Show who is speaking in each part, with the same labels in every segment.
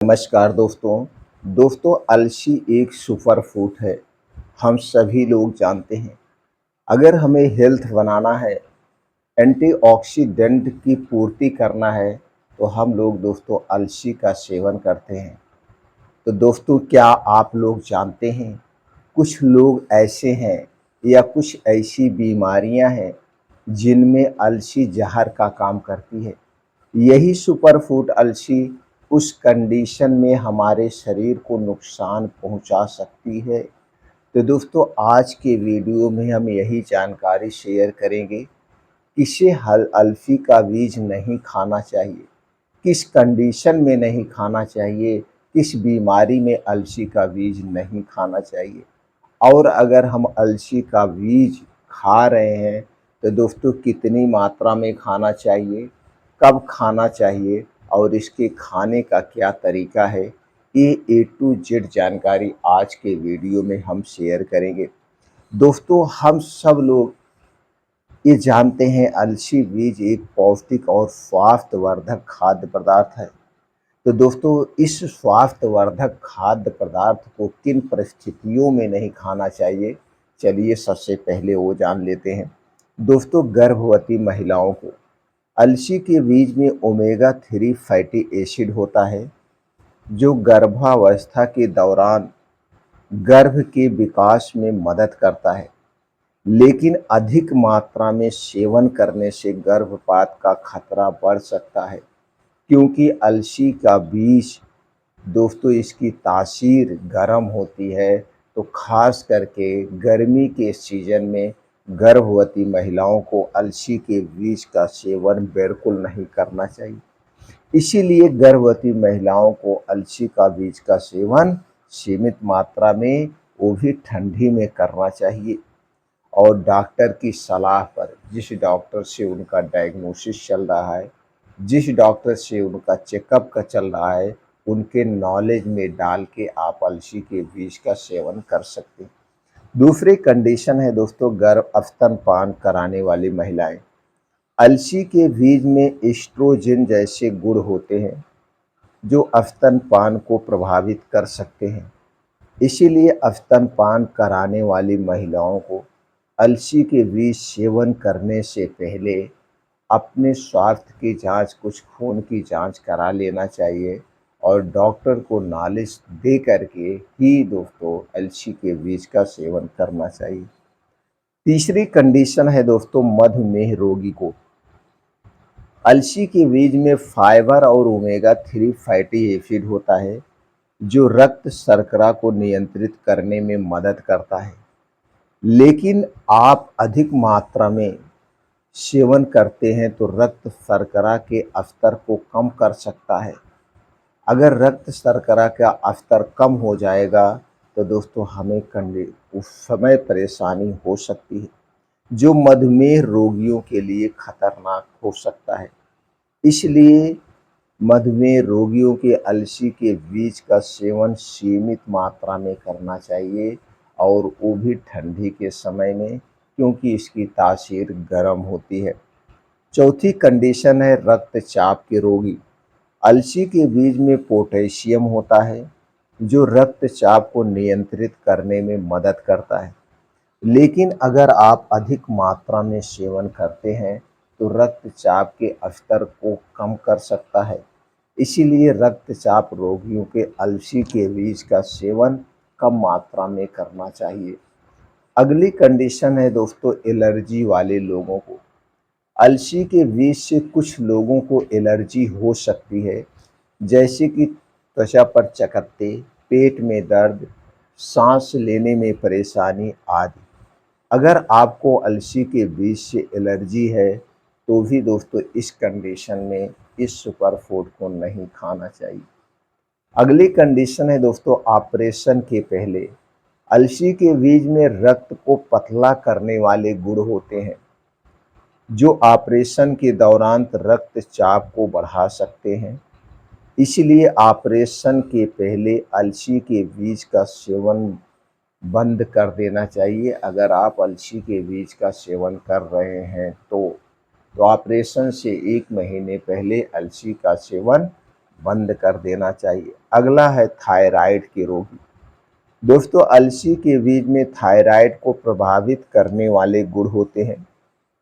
Speaker 1: नमस्कार दोस्तों अलसी एक सुपर फूड है। हम सभी लोग जानते हैं। अगर हमें हेल्थ बनाना है, एंटीऑक्सीडेंट की पूर्ति करना है, तो हम लोग दोस्तों अलसी का सेवन करते हैं। तो दोस्तों क्या आप लोग जानते हैं, कुछ लोग ऐसे हैं या कुछ ऐसी बीमारियां हैं जिनमें अलसी जहर का काम करती है। यही सुपर फूड अलसी उस कंडीशन में हमारे शरीर को नुकसान पहुंचा सकती है। तो दोस्तों आज के वीडियो में हम यही जानकारी शेयर करेंगे, किसे हल अलसी का बीज नहीं खाना चाहिए, किस कंडीशन में नहीं खाना चाहिए, किस बीमारी में अलसी का बीज नहीं खाना चाहिए, और अगर हम अलसी का बीज खा रहे हैं तो दोस्तों कितनी मात्रा में खाना चाहिए, कब खाना चाहिए और इसके खाने का क्या तरीका है। ये ए टू जेड जानकारी आज के वीडियो में हम शेयर करेंगे। दोस्तों हम सब लोग ये जानते हैं अलसी बीज एक पौष्टिक और स्वास्थ्यवर्धक खाद्य पदार्थ है। तो दोस्तों इस स्वास्थ्यवर्धक खाद्य पदार्थ को किन परिस्थितियों में नहीं खाना चाहिए, चलिए सबसे पहले वो जान लेते हैं। दोस्तों गर्भवती महिलाओं को अलसी के बीज में ओमेगा 3 फैटी एसिड होता है, जो गर्भावस्था के दौरान गर्भ के विकास में मदद करता है। लेकिन अधिक मात्रा में सेवन करने से गर्भपात का खतरा बढ़ सकता है, क्योंकि अलसी का बीज दोस्तों इसकी तासीर गर्म होती है। तो खास करके गर्मी के सीजन में गर्भवती महिलाओं को अलसी के बीज का सेवन बिल्कुल नहीं करना चाहिए। इसीलिए गर्भवती महिलाओं को अलसी का बीज का सेवन सीमित मात्रा में, वो भी ठंडी में करना चाहिए। और डॉक्टर की सलाह पर, जिस डॉक्टर से उनका डायग्नोसिस चल रहा है, जिस डॉक्टर से उनका चेकअप का चल रहा है, उनके नॉलेज में डाल के आप अलसी के बीज का सेवन कर सकते हैं। दूसरी कंडीशन है दोस्तों गर्भ स्तनपान कराने वाली महिलाएं। अलसी के बीज में एस्ट्रोजन जैसे गुण होते हैं जो स्तनपान को प्रभावित कर सकते हैं। इसीलिए स्तनपान कराने वाली महिलाओं को अलसी के बीज सेवन करने से पहले अपने स्वास्थ्य की जांच, कुछ खून की जांच करा लेना चाहिए और डॉक्टर को नॉलेज दे करके ही दोस्तों अलसी के बीज का सेवन करना चाहिए। तीसरी कंडीशन है दोस्तों मधुमेह रोगी को। अलसी के बीज में फाइबर और ओमेगा 3 फैटी एसिड होता है, जो रक्त शर्करा को नियंत्रित करने में मदद करता है। लेकिन आप अधिक मात्रा में सेवन करते हैं तो रक्त शर्करा के स्तर को कम कर सकता है। अगर रक्त शर्करा का स्तर कम हो जाएगा तो दोस्तों हमें उस समय परेशानी हो सकती है, जो मधुमेह रोगियों के लिए खतरनाक हो सकता है। इसलिए मधुमेह रोगियों के अलसी के बीज का सेवन सीमित मात्रा में करना चाहिए, और वो भी ठंडी के समय में, क्योंकि इसकी तासीर गर्म होती है। चौथी कंडीशन है रक्तचाप के रोगी। अलसी के बीज में पोटेशियम होता है, जो रक्तचाप को नियंत्रित करने में मदद करता है। लेकिन अगर आप अधिक मात्रा में सेवन करते हैं तो रक्तचाप के स्तर को कम कर सकता है। इसीलिए रक्तचाप रोगियों के अलसी के बीज का सेवन कम मात्रा में करना चाहिए। अगली कंडीशन है दोस्तों एलर्जी वाले लोगों को। अलसी के बीज से कुछ लोगों को एलर्जी हो सकती है, जैसे कि त्वचा पर चकत्ते, पेट में दर्द, सांस लेने में परेशानी आदि। अगर आपको अलसी के बीज से एलर्जी है तो भी दोस्तों इस कंडीशन में इस सुपर फूड को नहीं खाना चाहिए। अगली कंडीशन है दोस्तों ऑपरेशन के पहले। अलसी के बीज में रक्त को पतला करने वाले गुण होते हैं, जो ऑपरेशन के दौरान रक्तचाप को बढ़ा सकते हैं। इसलिए ऑपरेशन के पहले अलसी के बीज का सेवन बंद कर देना चाहिए। अगर आप अलसी के बीज का सेवन कर रहे हैं तो ऑपरेशन से 1 महीने पहले अलसी का सेवन बंद कर देना चाहिए। अगला है थायराइड के रोगी। दोस्तों, अलसी के बीज में थायराइड को प्रभावित करने वाले गुण होते हैं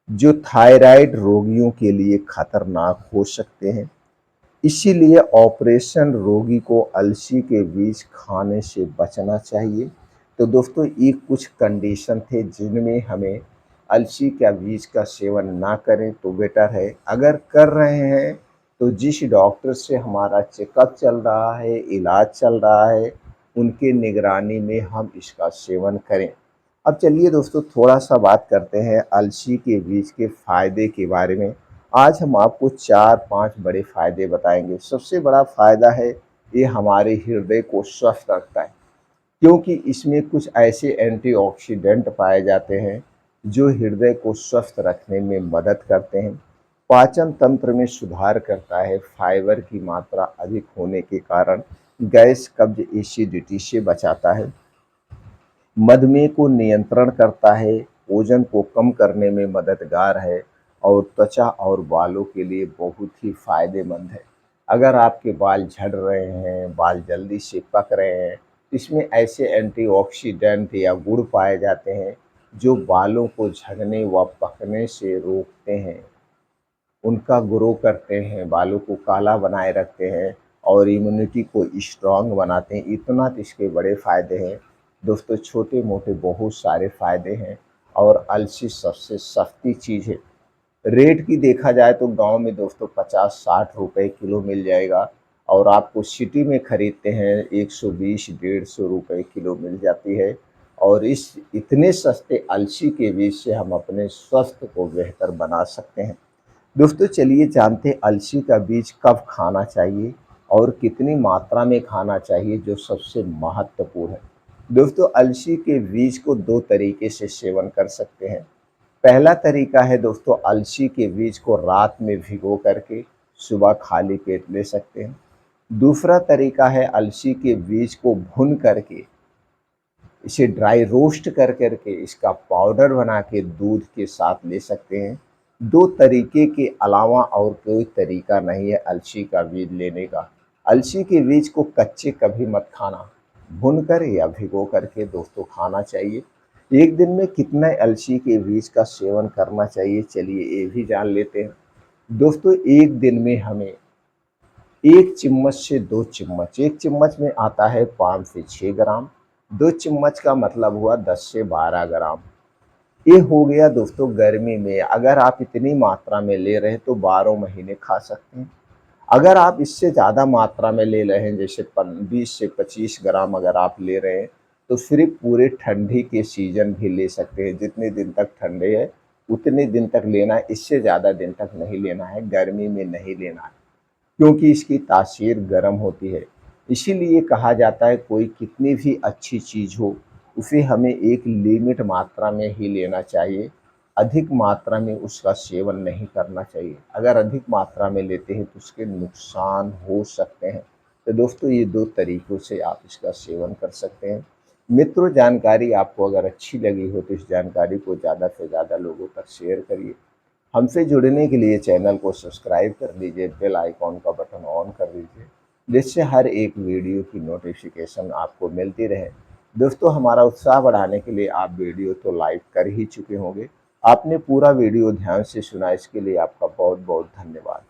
Speaker 1: जो थायराइड रोगियों के लिए खतरनाक हो सकते हैं। इसीलिए ऑपरेशन रोगी को अलसी के बीज खाने से बचना चाहिए। तो दोस्तों, ये कुछ कंडीशन थे जिनमें हमें अलसी का बीज का सेवन ना करें तो बेटर है। अगर कर रहे हैं तो जिस डॉक्टर से हमारा चेकअप चल रहा है, इलाज चल रहा है, उनके निगरानी में हम इसका सेवन करें। अब चलिए दोस्तों, थोड़ा सा बात करते हैं अलसी के बीज के फ़ायदे के बारे में। आज हम आपको 4-5 बड़े फ़ायदे बताएँगे। सबसे बड़ा फ़ायदा है, ये हमारे हृदय को स्वस्थ रखता है, क्योंकि इसमें कुछ ऐसे एंटीऑक्सीडेंट पाए जाते हैं जो हृदय को स्वस्थ रखने में मदद करते हैं। पाचन तंत्र में सुधार करता है, फाइबर की मात्रा अधिक होने के कारण गैस, कब्ज, एसिडिटी से बचाता है। मधुमेह को नियंत्रण करता है, वजन को कम करने में मददगार है और त्वचा और बालों के लिए बहुत ही फायदेमंद है। अगर आपके बाल झड़ रहे हैं, बाल जल्दी से पक रहे हैं, इसमें ऐसे एंटीऑक्सीडेंट या गुण पाए जाते हैं जो बालों को झड़ने व पकने से रोकते हैं, उनका ग्रो करते हैं, बालों को काला बनाए रखते हैं और इम्यूनिटी को स्ट्रॉन्ग बनाते हैं। इतना तो इसके बड़े फ़ायदे हैं। दोस्तों, छोटे-मोटे बहुत सारे फ़ायदे हैं और अलसी सबसे सस्ती चीज़ है। रेट की देखा जाए तो गाँव में दोस्तों 50-60 रुपए किलो मिल जाएगा और आपको सिटी में खरीदते हैं 120-150 रुपए किलो मिल जाती है। और इस इतने सस्ते अलसी के बीज से हम अपने स्वास्थ्य को बेहतर बना सकते हैं। दोस्तों, चलिए जानते हैं अलसी का बीज कब खाना चाहिए और कितनी मात्रा में खाना चाहिए, जो सबसे महत्वपूर्ण है। दोस्तों, अलसी के बीज को 2 तरीके से सेवन कर सकते हैं। पहला तरीका है दोस्तों, अलसी के बीज को रात में भिगो करके सुबह खाली पेट ले सकते हैं। दूसरा तरीका है अलसी के बीज को भून करके, इसे ड्राई रोस्ट कर के इसका पाउडर बना के दूध के साथ ले सकते हैं। 2 तरीके के अलावा और कोई तरीका नहीं है अलसी का बीज लेने का। अलसी के बीज को कच्चे कभी मत खाना, भूनकर या भिगो करके दोस्तों खाना चाहिए। एक दिन में कितना अलसी के बीज का सेवन करना चाहिए, चलिए ये भी जान लेते हैं। दोस्तों, एक दिन में हमें 1 चम्मच से 2 चम्मच, 1 चम्मच में आता है 5 से 6 ग्राम, 2 चम्मच का मतलब हुआ 10 से 12 ग्राम। ये हो गया दोस्तों गर्मी में। अगर आप इतनी मात्रा में ले रहे हैं तो 12 महीने खा सकते हैं। अगर आप इससे ज़्यादा मात्रा में ले रहे हैं, जैसे 20 से 25 ग्राम अगर आप ले रहे हैं, तो सिर्फ पूरे ठंडी के सीजन भी ले सकते हैं। जितने दिन तक ठंडे है उतने दिन तक लेना है, इससे ज़्यादा दिन तक नहीं लेना है, गर्मी में नहीं लेना है, क्योंकि इसकी तासीर गर्म होती है। इसीलिए कहा जाता है कोई कितनी भी अच्छी चीज़ हो, उसे हमें एक लिमिट मात्रा में ही लेना चाहिए, अधिक मात्रा में उसका सेवन नहीं करना चाहिए। अगर अधिक मात्रा में लेते हैं तो उसके नुकसान हो सकते हैं। तो दोस्तों, ये 2 तरीकों से आप इसका सेवन कर सकते हैं। मित्रों, जानकारी आपको अगर अच्छी लगी हो तो इस जानकारी को ज़्यादा से ज़्यादा लोगों तक शेयर करिए। हमसे जुड़ने के लिए चैनल को सब्सक्राइब कर लीजिए, बेल आइकॉन का बटन ऑन कर लीजिए, जिससे हर एक वीडियो की नोटिफिकेशन आपको मिलती रहे। दोस्तों, हमारा उत्साह बढ़ाने के लिए आप वीडियो तो लाइक कर ही चुके होंगे। आपने पूरा वीडियो ध्यान से सुना, इसके लिए आपका बहुत बहुत धन्यवाद।